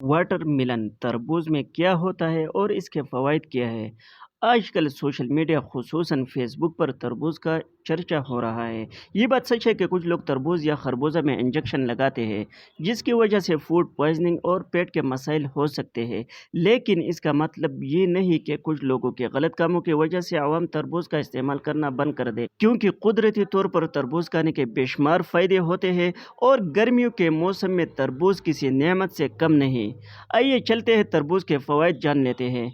Water मिलन तरबूज में क्या होता है और इसके फ़वाइद क्या है? आजकल सोशल मीडिया ख़ुसूसन फ़ेसबुक पर तरबूज का चर्चा हो रहा है। ये बात सच है कि कुछ लोग तरबूज या खरबूजा में इंजेक्शन लगाते हैं, जिसकी वजह से फूड पॉइज़निंग और पेट के मसाइल हो सकते हैं। लेकिन इसका मतलब ये नहीं कि कुछ लोगों के गलत कामों की वजह से आवाम तरबूज का इस्तेमाल करना बंद कर दे, क्योंकि कुदरती तौर पर तरबूज खाने के बेशुमार फ़ायदे होते हैं और गर्मियों के मौसम में तरबूज किसी नेमत से कम नहीं। आइए चलते हैं तरबूज के फ़वाइद जान लेते हैं।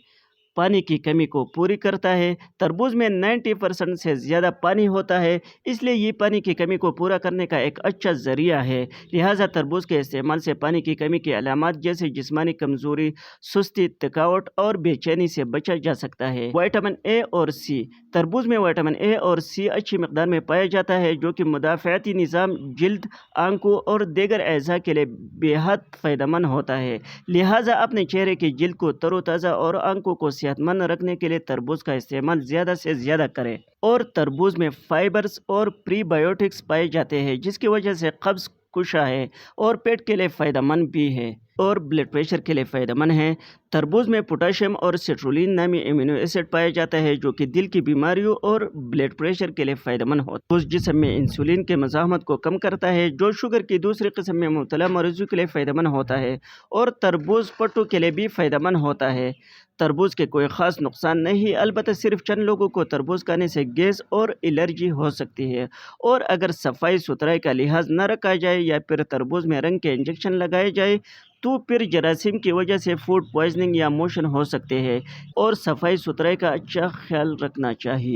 पानी की कमी को पूरी करता है। तरबूज में 90% से ज़्यादा पानी होता है, इसलिए ये पानी की कमी को पूरा करने का एक अच्छा ज़रिया है। लिहाजा तरबूज के इस्तेमाल से पानी की कमी की अलामात जैसे जिस्मानी कमज़ोरी, सुस्ती, थकावट और बेचैनी से बचा जा सकता है। विटामिन ए और सी। तरबूज में विटामिन ए और सी अच्छी मिकदार में पाया जाता है, जो कि मुदाफ़ाती निज़ाम, जिल्द, आंखों और दीगर अज़ा के लिए बेहद फ़ायदेमंद होता है। लिहाजा अपने चेहरे की जिल्द को तरोताज़ा और आंखों को सेहतमंद रखने के लिए तरबूज का इस्तेमाल ज़्यादा से ज़्यादा करें। और तरबूज में फाइबर्स और प्रीबायोटिक्स पाए जाते हैं, जिसकी वजह से कब्ज़ कुशा है और पेट के लिए फ़ायदेमंद भी है और ब्लड प्रेशर के लिए फ़ायदेमंद है। तरबूज में पोटाशियम और सिट्रुलिन नामी एमिनो एसिड पाया जाता है, जो कि दिल की बीमारियों और ब्लड प्रेशर के लिए फ़ायदेमंद होता है। तरबूज जिस्म में इंसुलिन के मज़ाहमत को कम करता है, जो शुगर की दूसरी किस्म में मुब्तला मरीजों के लिए फ़ायदेमंद होता है। और तरबूज पट्टों के लिए भी फ़ायदेमंद होता है। तरबूज के कोई ख़ास नुकसान नहीं, अलबत्ता सिर्फ चंद लोगों को तरबूज खाने से गैस और एलर्जी हो सकती है। और अगर सफाई सुथराई का लिहाज न रखा जाए या फिर तरबूज में रंग के इंजेक्शन लगाए जाए, तो फिर जरासीम की वजह से फूड पॉइजनिंग या मोशन हो सकते हैं। और सफाई सुथराई का अच्छा ख्याल रखना चाहिए।